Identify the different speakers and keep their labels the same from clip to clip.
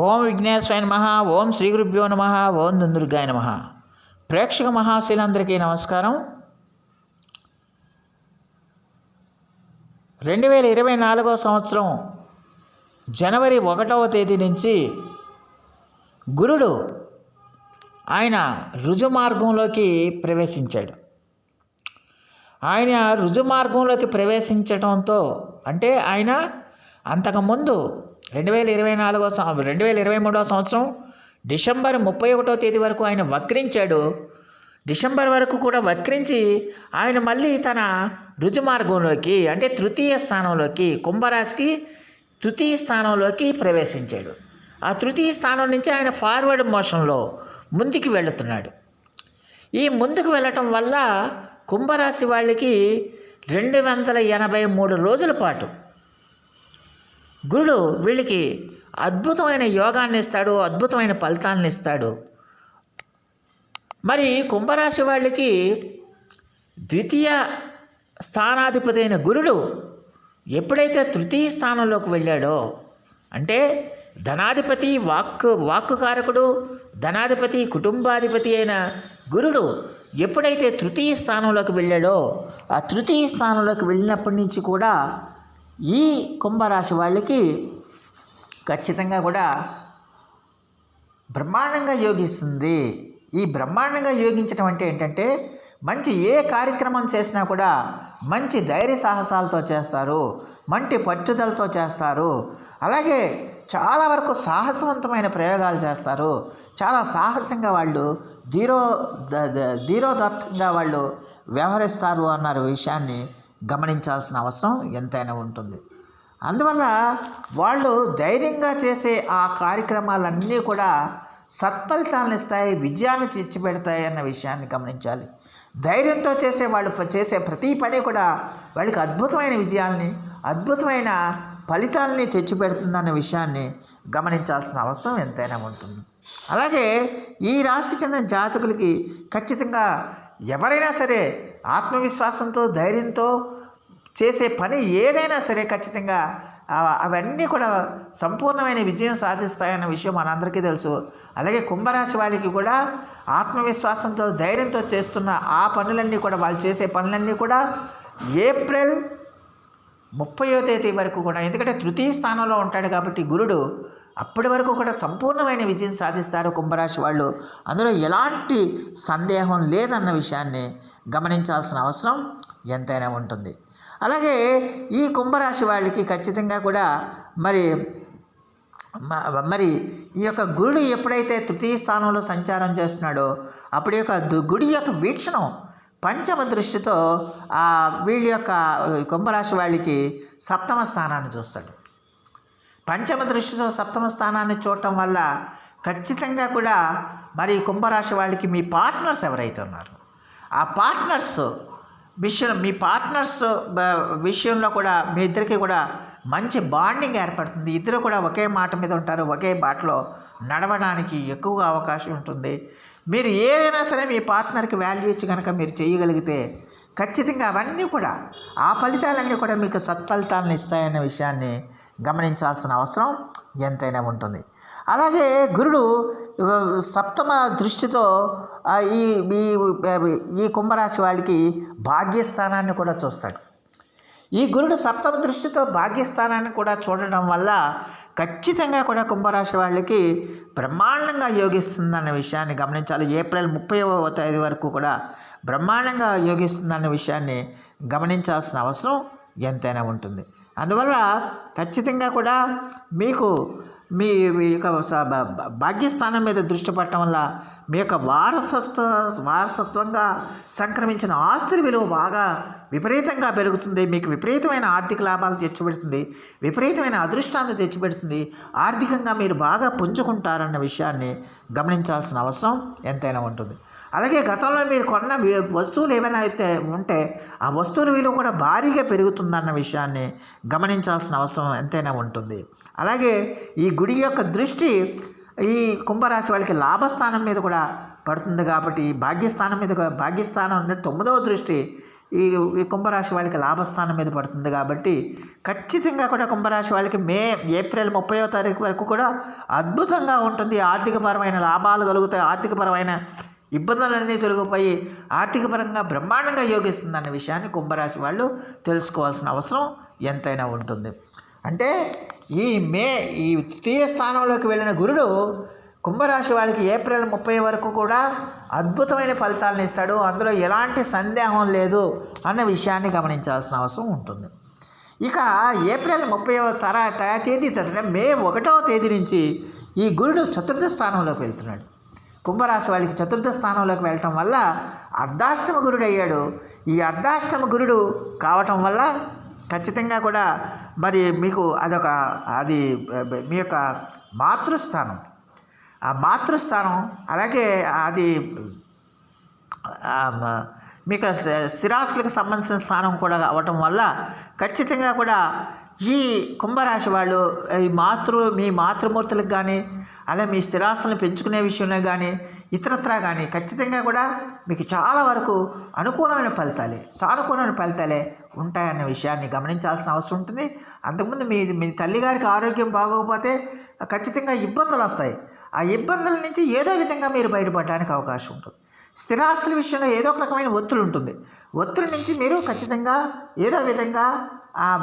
Speaker 1: ఓం విఘ్నేశ్వరాయ నమః. ఓం శ్రీ గురుభ్యో నమః. ఓం దుందుర్గాయ నమః. ప్రేక్షక మహాశీలందరికీ నమస్కారం. 2024 సంవత్సరం జనవరి 1వ తేదీ నుంచి గురుడు ఆయన రుజుమార్గంలోకి ప్రవేశించాడు. ఆయన రుజుమార్గంలోకి ప్రవేశించడంతో అంటే ఆయన అంతకుముందు 2023 సంవత్సరం డిసెంబర్ 31వ తేదీ వరకు ఆయన వక్రించాడు. డిసెంబర్ వరకు కూడా వక్రించి ఆయన మళ్ళీ తన రుజుమార్గంలోకి అంటే తృతీయ స్థానంలోకి కుంభరాశికి తృతీయ స్థానంలోకి ప్రవేశించాడు. ఆ తృతీయ స్థానం నుంచి ఆయన ఫార్వర్డ్ మోషన్లో ముందుకు వెళుతున్నాడు. ఈ ముందుకు వెళ్ళటం వల్ల కుంభరాశి వాళ్ళకి 283 రోజుల పాటు గురుడు వీళ్ళకి అద్భుతమైన యోగాన్ని ఇస్తాడు, అద్భుతమైన ఫలితాలను ఇస్తాడు. మరి కుంభరాశి వాళ్ళకి ద్వితీయ స్థానాధిపతి అయిన గురుడు ఎప్పుడైతే తృతీయ స్థానంలోకి వెళ్ళాడో అంటే ధనాధిపతి వాక్కుకారకుడు ధనాధిపతి కుటుంబాధిపతి అయిన గురుడు ఎప్పుడైతే తృతీయ స్థానంలోకి వెళ్ళాడో ఆ తృతీయ స్థానంలోకి వెళ్ళినప్పటి నుంచి కూడా ఈ కుంభరాశి వాళ్ళకి ఖచ్చితంగా కూడా బ్రహ్మాండంగా యోగిస్తుంది. ఈ బ్రహ్మాండంగా యోగించడం అంటే ఏంటంటే మంచి ఏ కార్యక్రమం చేసినా కూడా మంచి ధైర్య సాహసాలతో చేస్తారు, మంచి పట్టుదలతో చేస్తారు. అలాగే చాలా వరకు సాహసవంతమైన ప్రయోగాలు చేస్తారు. చాలా సాహసంగా వాళ్ళు ధీరోదత్తంగా వాళ్ళు వ్యవహరిస్తారు అన్న విషయాన్ని గమనించాల్సిన అవసరం ఎంతైనా ఉంటుంది. అందువల్ల వాళ్ళు ధైర్యంగా చేసే ఆ కార్యక్రమాలన్నీ కూడా సత్ఫలితాలను ఇస్తాయి, విజయాన్ని తెచ్చిపెడతాయి అన్న విషయాన్ని గమనించాలి. ధైర్యంతో వాళ్ళు చేసే ప్రతి పని కూడా వాళ్ళకి అద్భుతమైన విజయాల్ని అద్భుతమైన ఫలితాలని తెచ్చిపెడుతుందన్న విషయాన్ని గమనించాల్సిన అవసరం ఎంతైనా ఉంటుంది. అలాగే ఈ రాశికి చెందిన జాతకులకి ఖచ్చితంగా ఎవరైనా సరే ఆత్మవిశ్వాసంతో ధైర్యంతో చేసే పని ఏదైనా సరే ఖచ్చితంగా అవన్నీ కూడా సంపూర్ణమైన విజయం సాధిస్తాయన్న విషయం మనందరికీ తెలుసు. అలాగే కుంభరాశి వాళ్ళకి కూడా ఆత్మవిశ్వాసంతో ధైర్యంతో చేస్తున్న ఆ పనులన్నీ కూడా వాళ్ళు చేసే పనులన్నీ కూడా ఏప్రిల్ 30వ తేదీ వరకు కూడా, ఎందుకంటే తృతీయ స్థానంలో ఉంటాడు కాబట్టి గురుడు అప్పటి వరకు కూడా సంపూర్ణమైన విజయం సాధిస్తారు కుంభరాశి వాళ్ళు. అందులో ఎలాంటి సందేహం లేదన్న విషయాన్ని గమనించాల్సిన అవసరం ఎంతైనా ఉంటుంది. అలాగే ఈ కుంభరాశి వాళ్ళకి ఖచ్చితంగా కూడా మరి ఈ యొక్క గురుడు ఎప్పుడైతే తృతీయ స్థానంలో సంచారం చేస్తున్నాడో అప్పుడు యొక్క గుడి యొక్క వీక్షణం పంచమ దృష్టితో వీళ్ళ యొక్క కుంభరాశి వాళ్ళకి సప్తమ స్థానాన్ని చూస్తాడు. పంచమ దృష్టితో సప్తమ స్థానాన్ని చూడటం వల్ల ఖచ్చితంగా కూడా మరి కుంభరాశి వాళ్ళకి మీ పార్ట్నర్స్ ఎవరైతే ఉన్నారో ఆ పార్ట్నర్స్ విషయంలో కూడా మీ ఇద్దరికి కూడా మంచి బాండింగ్ ఏర్పడుతుంది. ఇద్దరు కూడా ఒకే మాట మీద ఉంటారు, ఒకే బాటలో నడవడానికి ఎక్కువగా అవకాశం ఉంటుంది. మీరు ఏదైనా సరే మీ పార్ట్నర్కి వాల్యూ ఇచ్చి కనుక మీరు చేయగలిగితే ఖచ్చితంగా అవన్నీ కూడా ఆ ఫలితాలన్నీ కూడా మీకు సత్ఫలితాలను ఇస్తాయనే విషయాన్ని గమనించాల్సిన అవసరం ఎంతైనా ఉంటుంది. అలాగే గురుడు సప్తమ దృష్టితో ఈ కుంభరాశి వాళ్ళకి భాగ్యస్థానాన్ని కూడా చూస్తాడు. ఈ గురుడు సప్తమ దృష్టితో భాగ్యస్థానాన్ని కూడా చూడడం వల్ల ఖచ్చితంగా కూడా కుంభరాశి వాళ్ళకి బ్రహ్మాండంగా యోగిస్తుందన్న విషయాన్ని గమనించాలి. ఏప్రిల్ 30వ తేదీ వరకు కూడా బ్రహ్మాండంగా యోగిస్తుందన్న విషయాన్ని గమనించాల్సిన అవసరం ఎంతైనా ఉంటుంది. అందువల్ల ఖచ్చితంగా కూడా మీకు మీ యొక్క భాగ్యస్థానం మీద దృష్టి పెట్టడం వల్ల మీ యొక్క వారసత్వంగా సంక్రమించిన ఆస్తుల విలువ బాగా విపరీతంగా పెరుగుతుంది. మీకు విపరీతమైన ఆర్థిక లాభాలు తెచ్చిపెడుతుంది, విపరీతమైన అదృష్టాన్ని తెచ్చిపెడుతుంది. ఆర్థికంగా మీరు బాగా పుంజుకుంటారన్న విషయాన్ని గమనించాల్సిన అవసరం ఎంతైనా ఉంటుంది. అలాగే గతంలో మీరు కొన్న వస్తువులు ఏమైనా అయితే ఉంటే ఆ వస్తువుల విలువ కూడా భారీగా పెరుగుతుందన్న విషయాన్ని గమనించాల్సిన అవసరం ఎంతైనా ఉంటుంది. అలాగే ఈ గుడి యొక్క దృష్టి ఈ కుంభరాశి వాళ్ళకి లాభస్థానం మీద కూడా పడుతుంది కాబట్టి భాగ్యస్థానం మీద భాగ్యస్థానం అంటే 9వ దృష్టి ఈ ఈ కుంభరాశి వాళ్ళకి లాభస్థానం మీద పడుతుంది కాబట్టి ఖచ్చితంగా కూడా కుంభరాశి వాళ్ళకి ఏప్రిల్ 30వ తారీఖు వరకు కూడా అద్భుతంగా ఉంటుంది. ఆర్థికపరమైన లాభాలు కలుగుతాయి. ఆర్థికపరమైన ఇబ్బందులన్నీ తొలగిపోయి ఆర్థికపరంగా బ్రహ్మాండంగా యోగిస్తుంది విషయాన్ని కుంభరాశి వాళ్ళు తెలుసుకోవాల్సిన అవసరం ఎంతైనా ఉంటుంది. అంటే ఈ తృతీయ స్థానంలోకి వెళ్ళిన గురుడు కుంభరాశి వాళ్ళకి ఏప్రిల్ 30 వరకు కూడా అద్భుతమైన ఫలితాలను ఇస్తాడు. అందులో ఎలాంటి సందేహం లేదు అన్న విషయాన్ని గమనించాల్సిన అవసరం ఉంటుంది. ఇక ఏప్రిల్ 30వ తేదీ తర్వాత మే 1వ తేదీ నుంచి ఈ గురుడు చతుర్థ స్థానంలోకి వెళ్తున్నాడు. కుంభరాశి వాళ్ళకి చతుర్థ స్థానంలోకి వెళ్ళటం వల్ల అర్ధాష్టమ గురుడు అయ్యాడు. ఈ అర్ధాష్టమ గురుడు కావటం వల్ల ఖచ్చితంగా కూడా మరి మీకు అది మీ యొక్క మాతృస్థానం, ఆ మాతృస్థానం అలాగే అది మీకు స్థిరాస్తులకు సంబంధించిన స్థానం కూడా అవ్వటం వల్ల ఖచ్చితంగా కూడా ఈ కుంభరాశి వాళ్ళు మీ మాతృమూర్తులకు కానీ అలాగే మీ స్థిరాస్తులను పెంచుకునే విషయంలో కానీ ఇతరత్రా కానీ ఖచ్చితంగా కూడా మీకు చాలా వరకు అనుకూలమైన ఫలితాలే, సానుకూలమైన ఫలితాలే ఉంటాయన్న విషయాన్ని గమనించాల్సిన అవసరం ఉంటుంది. అంతకుముందు మీ తల్లిగారికి ఆరోగ్యం బాగోకపోతే ఖచ్చితంగా ఇబ్బందులు వస్తాయి. ఆ ఇబ్బందుల నుంచి ఏదో విధంగా మీరు బయటపడడానికి అవకాశం ఉంటుంది. స్థిరాస్తుల విషయంలో ఏదో ఒక రకమైన ఒత్తిడి ఉంటుంది. ఒత్తిడి నుంచి మీరు ఖచ్చితంగా ఏదో విధంగా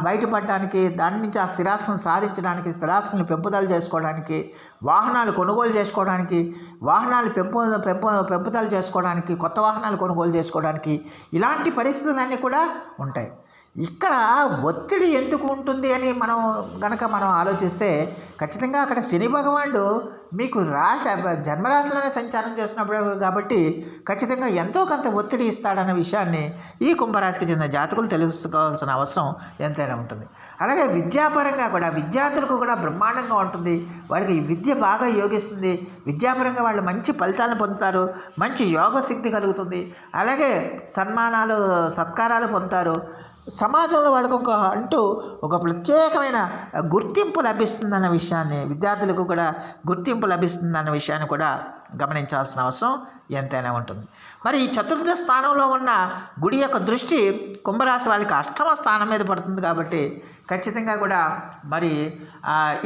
Speaker 1: బయటపడడానికి, దాని నుంచి ఆ స్థిరాస్తులను సాధించడానికి, స్థిరాస్తులను పెంపుదల చేసుకోవడానికి, వాహనాలు కొనుగోలు చేసుకోవడానికి, వాహనాలు పెంపుదల చేసుకోవడానికి, కొత్త వాహనాలు కొనుగోలు చేసుకోవడానికి ఇలాంటి పరిస్థితులన్నీ కూడా ఉంటాయి. ఇక్కడ ఒత్తిడి ఎందుకు ఉంటుంది అని మనం ఆలోచిస్తే ఖచ్చితంగా అక్కడ శని భగవానుడు మీకు జన్మరాశిలోనే సంచారం చేస్తున్నప్పుడు కాబట్టి ఖచ్చితంగా ఎంతో కొంత ఒత్తిడి ఇస్తాడన్న విషయాన్ని ఈ కుంభరాశికి చెందిన జాతకులు తెలుసుకోవాల్సిన అవసరం ఎంతైనా ఉంటుంది. అలాగే విద్యాపరంగా కూడా విద్యార్థులకు కూడా బ్రహ్మాండంగా ఉంటుంది. వాళ్ళకి విద్య బాగా యోగిస్తుంది. విద్యాపరంగా వాళ్ళు మంచి ఫలితాలను పొందుతారు. మంచి యోగ శక్తి కలుగుతుంది. అలాగే సన్మానాలు, సత్కారాలు పొందుతారు. సమాజంలో వాళ్ళకు ఒక ప్రత్యేకమైన గుర్తింపు లభిస్తుందన్న విషయాన్ని, విద్యార్థులకు కూడా గుర్తింపు లభిస్తుందన్న విషయాన్ని కూడా గమనించాల్సిన అవసరం ఎంతైనా ఉంటుంది. మరి ఈ చతుర్థ స్థానంలో ఉన్న గుడి యొక్క దృష్టి కుంభరాశి వాళ్ళకి అష్టమ స్థానం మీద పడుతుంది కాబట్టి ఖచ్చితంగా కూడా మరి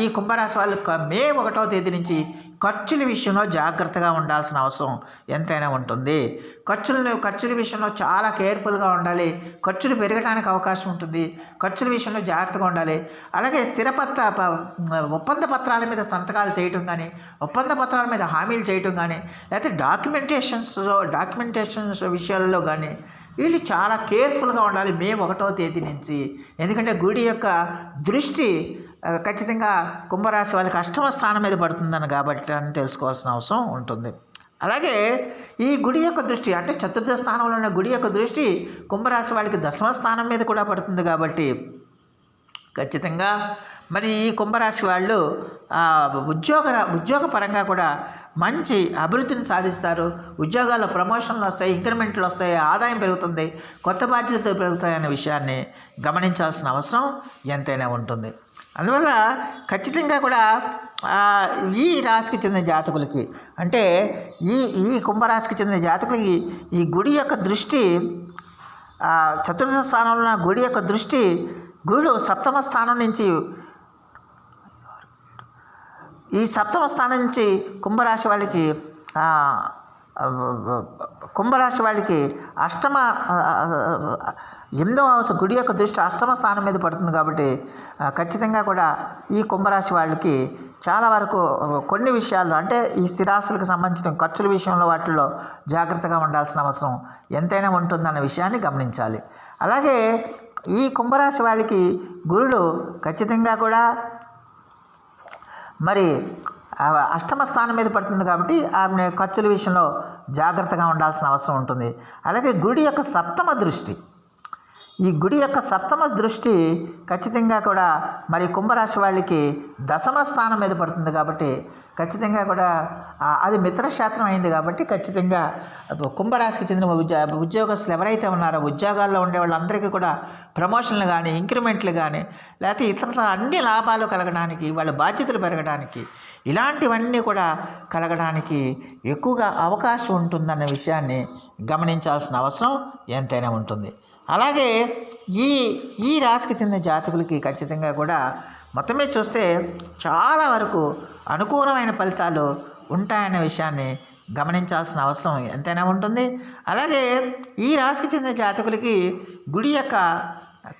Speaker 1: ఈ కుంభరాశి వాళ్ళు మే 1వ తేదీ నుంచి ఖర్చుల విషయంలో జాగ్రత్తగా ఉండాల్సిన అవసరం ఎంతైనా ఉంటుంది. ఖర్చుల విషయంలో చాలా కేర్ఫుల్గా ఉండాలి. ఖర్చులు పెరగడానికి అవకాశం ఉంటుంది. ఖర్చుల విషయంలో జాగ్రత్తగా ఉండాలి. అలాగే ఒప్పంద పత్రాల మీద సంతకాలు చేయటం కానీ, ఒప్పంద పత్రాల మీద హామీలు చేయటం కానీ, లేకపోతే డాక్యుమెంటేషన్స్ విషయాల్లో కానీ వీళ్ళు చాలా కేర్ఫుల్గా ఉండాలి మే 1వ తేదీ నుంచి. ఎందుకంటే గుడి యొక్క దృష్టి ఖచ్చితంగా కుంభరాశి వాళ్ళకి అష్టమ స్థానం మీద పడుతుందని కాబట్టి అని తెలుసుకోవాల్సిన అవసరం ఉంటుంది. అలాగే ఈ గుడి యొక్క దృష్టి అంటే చతుర్థ స్థానంలో ఉన్న గుడి యొక్క దృష్టి కుంభరాశి వాళ్ళకి దశమ స్థానం మీద కూడా పడుతుంది కాబట్టి ఖచ్చితంగా మరి ఈ కుంభరాశి వాళ్ళు ఉద్యోగపరంగా కూడా మంచి అభివృద్ధిని సాధిస్తారు. ఉద్యోగాల్లో ప్రమోషన్లు వస్తాయి, ఇంక్రిమెంట్లు వస్తాయి, ఆదాయం పెరుగుతుంది, కొత్త బాధ్యతలు పెరుగుతాయనే విషయాన్ని గమనించాల్సిన అవసరం ఎంతైనా ఉంటుంది. అందువల్ల ఖచ్చితంగా కూడా ఈ రాశికి చెందిన జాతకులకి అంటే ఈ కుంభరాశికి చెందిన జాతకులకి ఈ గుడి యొక్క దృష్టి చతుర్థ స్థానంలో ఉన్న గుడి యొక్క దృష్టి గురుడు సప్తమ స్థానం నుంచి కుంభరాశి వాళ్ళకి అష్టమ 8వ హౌస్ గుడి యొక్క దృష్టి అష్టమ స్థానం మీద పడుతుంది కాబట్టి ఖచ్చితంగా కూడా ఈ కుంభరాశి వాళ్ళకి చాలా వరకు కొన్ని విషయాల్లో అంటే ఈ స్థిరాస్తులకు సంబంధించిన ఖర్చుల విషయంలో వాటిల్లో జాగ్రత్తగా ఉండాల్సిన అవసరం ఎంతైనా ఉంటుందన్న విషయాన్ని గమనించాలి. అలాగే ఈ కుంభరాశి వాళ్ళకి గురుడు ఖచ్చితంగా కూడా మరి అష్టమ స్థానం మీద పడుతుంది కాబట్టి ఆమె ఖర్చుల విషయంలో జాగ్రత్తగా ఉండాల్సిన అవసరం ఉంటుంది. అలాగే గుడి యొక్క సప్తమ దృష్టి ఖచ్చితంగా కూడా మరి కుంభరాశి వాళ్ళకి దశమ స్థానం మీద పడుతుంది కాబట్టి ఖచ్చితంగా కూడా అది మిత్రక్షేత్రం అయింది కాబట్టి ఖచ్చితంగా కుంభరాశికి చెందిన ఉద్యోగస్తులు ఎవరైతే ఉన్నారో ఉద్యోగాల్లో ఉండే వాళ్ళందరికీ కూడా ప్రమోషన్లు కానీ, ఇంక్రిమెంట్లు కానీ, లేకపోతే ఇతర అన్ని లాభాలు కలగడానికి, వాళ్ళ బాధ్యతలు పెరగడానికి ఇలాంటివన్నీ కూడా కలగడానికి ఎక్కువగా అవకాశం ఉంటుందన్న విషయాన్ని గమనించాల్సిన అవసరం ఎంతైనా ఉంటుంది. అలాగే ఈ ఈ రాశికి చెందిన జాతకులకి ఖచ్చితంగా కూడా మొత్తం మీద చూస్తే చాలా వరకు అనుకూలమైన ఫలితాలు ఉంటాయనే విషయాన్ని గమనించాల్సిన అవసరం ఎంతైనా ఉంటుంది. అలాగే ఈ రాశికి చెందిన జాతకులకి గుడి యొక్క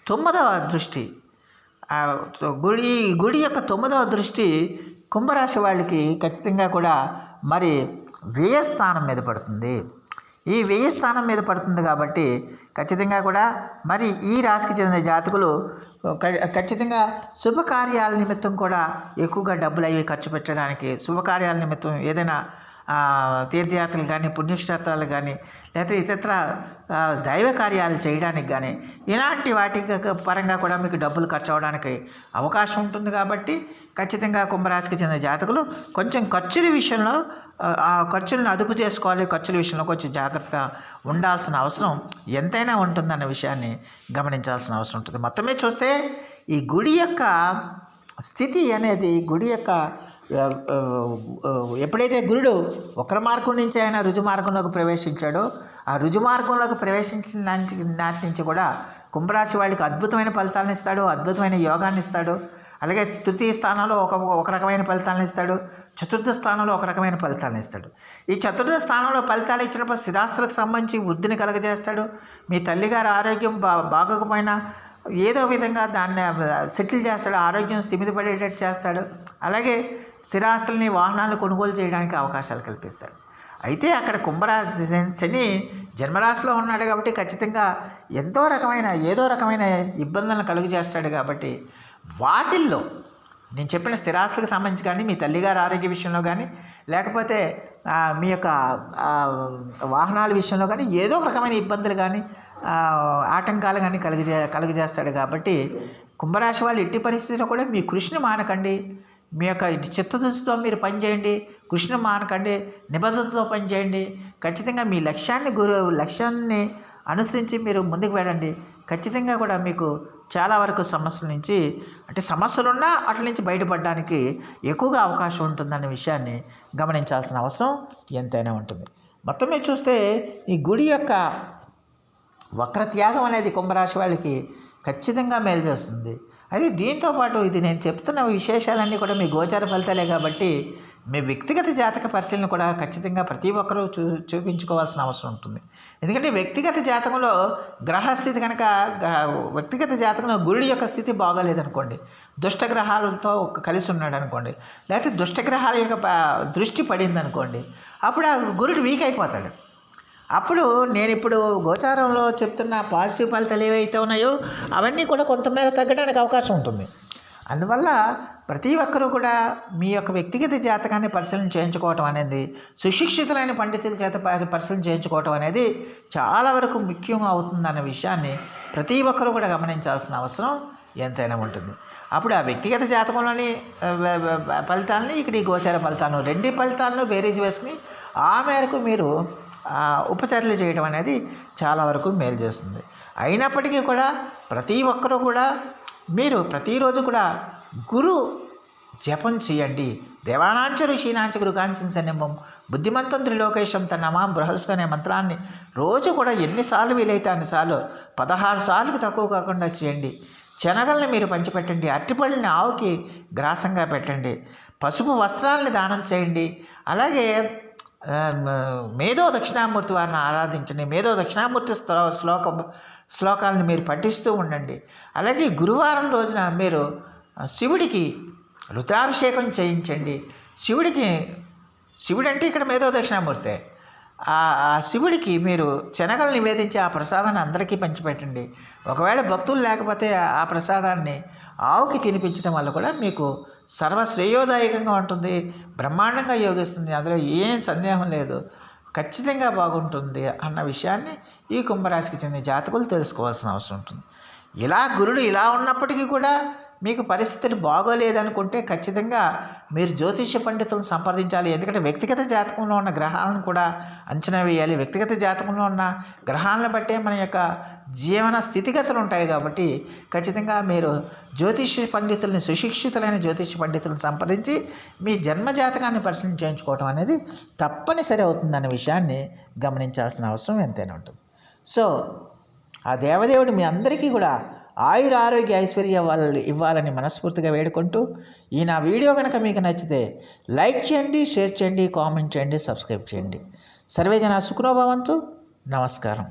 Speaker 1: 9వ దృష్టి, గుడి యొక్క 9వ దృష్టి కుంభరాశి వాళ్ళకి ఖచ్చితంగా కూడా మరి వ్యయ స్థానం మీద పడుతుంది. ఈ వ్యయ స్థానం మీద పడుతుంది కాబట్టి ఖచ్చితంగా కూడా మరి ఈ రాశికి చెందిన జాతకులు ఖచ్చితంగా శుభకార్యాల నిమిత్తం కూడా ఎక్కువగా డబ్బులు అవి ఖర్చు పెట్టడానికి, శుభకార్యాల నిమిత్తం ఏదైనా తీర్థయాత్రలు కానీ, పుణ్యక్షేత్రాలు కానీ, లేకపోతే ఇతర దైవ కార్యాలు చేయడానికి కానీ ఇలాంటి వాటి పరంగా కూడా మీకు డబ్బులు ఖర్చు అవ్వడానికి అవకాశం ఉంటుంది. కాబట్టి ఖచ్చితంగా కుంభరాశికి చెందిన జాతకులు కొంచెం ఖర్చుల విషయంలో ఆ ఖర్చులను అదుపు చేసుకోవాలి. ఖర్చుల విషయంలో కొంచెం జాగ్రత్తగా ఉండాల్సిన అవసరం ఎంతైనా ఉంటుందన్న విషయాన్ని గమనించాల్సిన అవసరం ఉంటుంది. మొత్తం మీద చూస్తే ఈ గుడి యొక్క స్థితి అనేది, గుడి యొక్క ఎప్పుడైతే గురుడు వక్ర మార్గం నుంచి ఆయన రుజు మార్గంలోకి ప్రవేశించాడో, ఆ రుజు మార్గంలోకి ప్రవేశించిన నాటి నుంచి కూడా కుంభరాశి వాళ్ళకి అద్భుతమైన ఫలితాలను ఇస్తాడు, అద్భుతమైన యోగాన్ని ఇస్తాడు. అలాగే తృతీయ స్థానంలో ఒక రకమైన ఫలితాలను ఇస్తాడు, చతుర్థ స్థానంలో ఒక రకమైన ఫలితాలను ఇస్తాడు. ఈ చతుర్థ స్థానంలో ఫలితాలు ఇచ్చినప్పుడు స్థిరాస్తులకు సంబంధించి వృద్ధిని కలగజేస్తాడు. మీ తల్లిగారి ఆరోగ్యం బాగోకపోయినా ఏదో విధంగా దాన్ని సెటిల్ చేస్తాడు, ఆరోగ్యం స్థిమితపడేటట్టు చేస్తాడు. అలాగే స్థిరాస్తుల్ని, వాహనాలను కొనుగోలు చేయడానికి అవకాశాలు కల్పిస్తాడు. అయితే అక్కడ కుంభరాశి శని జన్మరాశిలో ఉన్నాడు కాబట్టి ఖచ్చితంగా ఏదో రకమైన ఇబ్బందులను కలుగజేస్తాడు. కాబట్టి వాటిల్లో నేను చెప్పిన స్థిరాస్తులకు సంబంధించి కానీ, మీ తల్లిగారి ఆరోగ్య విషయంలో కానీ, లేకపోతే మీ యొక్క వాహనాల విషయంలో కానీ ఏదో ఒక రకమైన ఇబ్బందులు కానీ, ఆటంకాలు కానీ కలుగజేస్తాడు. కాబట్టి కుంభరాశి వాళ్ళు ఎట్టి పరిస్థితిలో కూడా మీ కృషిని మానకండి. మీ యొక్క చిత్తశుద్ధితో మీరు పనిచేయండి, కృషిని మానకండి, నిబద్ధతతో పనిచేయండి. ఖచ్చితంగా మీ లక్ష్యాన్ని అనుసరించి మీరు ముందుకు వెళ్ళండి. ఖచ్చితంగా కూడా మీకు చాలా వరకు సమస్యల నుంచి, అంటే సమస్యలున్నా వాటి నుంచి బయటపడడానికి ఎక్కువగా అవకాశం ఉంటుందన్న విషయాన్ని గమనించాల్సిన అవసరం ఎంతైనా ఉంటుంది. మొత్తం మీద చూస్తే ఈ గుడి యొక్క వక్రత్యాగం అనేది కుంభరాశి వాళ్ళకి ఖచ్చితంగా మేలు చేస్తుంది. అది దీంతోపాటు ఇది నేను చెప్తున్న విశేషాలన్నీ కూడా మీ గోచార ఫలితాలే కాబట్టి మీ వ్యక్తిగత జాతక పరిశీలన కూడా ఖచ్చితంగా ప్రతి ఒక్కరూ చూపించుకోవాల్సిన అవసరం ఉంటుంది. ఎందుకంటే వ్యక్తిగత జాతకంలో గ్రహస్థితి కనుక, వ్యక్తిగత జాతకంలో గురుడి యొక్క స్థితి బాగోలేదనుకోండి, దుష్టగ్రహాలతో కలిసి ఉన్నాడు అనుకోండి, లేకపోతే దుష్టగ్రహాల యొక్క దృష్టి పడింది అనుకోండి, అప్పుడు ఆ గురుడు వీక్ అయిపోతాడు. అప్పుడు నేను ఇప్పుడు గోచారంలో చెప్తున్న పాజిటివ్ ఫలితాలు ఏవైతే ఉన్నాయో అవన్నీ కూడా కొంతమేర తగ్గడానికి అవకాశం ఉంటుంది. అందువల్ల ప్రతి ఒక్కరూ కూడా మీ యొక్క వ్యక్తిగత జాతకాన్ని పరిశీలన చేయించుకోవటం అనేది, సుశిక్షితులైన పండితుల చేత పరిశీలన చేయించుకోవటం అనేది చాలా వరకు ముఖ్యం అవుతుందన్న విషయాన్ని ప్రతి ఒక్కరూ కూడా గమనించాల్సిన అవసరం ఎంతైనా ఉంటుంది. అప్పుడు ఆ వ్యక్తిగత జాతకంలోని ఫలితాలని, ఇక్కడ ఈ గోచార ఫలితాలను, రెండు ఫలితాలను బేరీజ్ వేసుకుని ఆ మేరకు మీరు ఉపచర్యలు చేయడం అనేది చాలా వరకు మేలు చేస్తుంది. అయినప్పటికీ కూడా ప్రతి ఒక్కరూ కూడా మీరు ప్రతిరోజు కూడా గురు జపం చేయండి. దేవానాంచ ఋషీనాంచ గురుకాంచన సన్నిమం బుద్ధిమంతం త్రిలోకేశం తన నమాం బృహస్పతి అనే మంత్రాన్ని రోజు కూడా ఎన్నిసార్లు వీలైతే అన్నిసార్లు 16 సార్లకు తక్కువ కాకుండా చేయండి. శనగల్ని మీరు పంచిపెట్టండి, అరటిపళ్ళని ఆవుకి గ్రాసంగా పెట్టండి, పసుపు వస్త్రాలని దానం చేయండి. అలాగే మేధో దక్షిణామూర్తి వారిని ఆరాధించండి. మేధో దక్షిణామూర్తి శ్లోకాలను మీరు పఠిస్తూ ఉండండి. అలాగే గురువారం రోజున మీరు శివుడికి రుద్రాభిషేకం చేయించండి. శివుడు అంటే ఇక్కడ మేధో దక్షిణామూర్తే. ఆ శివుడికి మీరు శనగలు నివేదించి ఆ ప్రసాదాన్ని అందరికీ పంచిపెట్టండి. ఒకవేళ భక్తులు లేకపోతే ఆ ప్రసాదాన్ని ఆవుకి తినిపించడం వల్ల కూడా మీకు సర్వశ్రేయోదాయకంగా ఉంటుంది, బ్రహ్మాండంగా యోగిస్తుంది. అందులో ఏం సందేహం లేదు, ఖచ్చితంగా బాగుంటుంది అన్న విషయాన్ని ఈ కుంభరాశికి చెందిన జాతకులు తెలుసుకోవాల్సిన అవసరం ఉంటుంది. ఇలా గురుడు ఇలా ఉన్నప్పటికీ కూడా మీకు పరిస్థితులు బాగోలేదనుకుంటే ఖచ్చితంగా మీరు జ్యోతిష్య పండితులను సంప్రదించాలి. ఎందుకంటే వ్యక్తిగత జాతకంలో ఉన్న గ్రహాలను కూడా అంచనా వేయాలి. వ్యక్తిగత జాతకంలో ఉన్న గ్రహాలను బట్టే మన యొక్క జీవన స్థితిగతులు ఉంటాయి కాబట్టి ఖచ్చితంగా మీరు జ్యోతిష్య పండితుల్ని, సుశిక్షితులైన జ్యోతిష్య పండితులను సంప్రదించి మీ జన్మ జాతకాన్ని పరిశీలన చేయించుకోవటం అనేది తప్పనిసరి అవుతుందనే విషయాన్ని గమనించాల్సిన అవసరం ఎంతైనా ఉంటుంది. సో ఆ దేవదేవుడు మీ అందరికీ కూడా ఆయుర ఆరోగ్య ఐశ్వర్య ఇవ్వాలని మనస్ఫూర్తిగా వేడుకుంటూ ఈ నా వీడియో కనుక మీకు నచ్చితే లైక్ చేయండి, షేర్ చేయండి, కామెంట్ చేయండి, సబ్స్క్రైబ్ చేయండి. సర్వే జన సుఖనో భవంతు. నమస్కారం.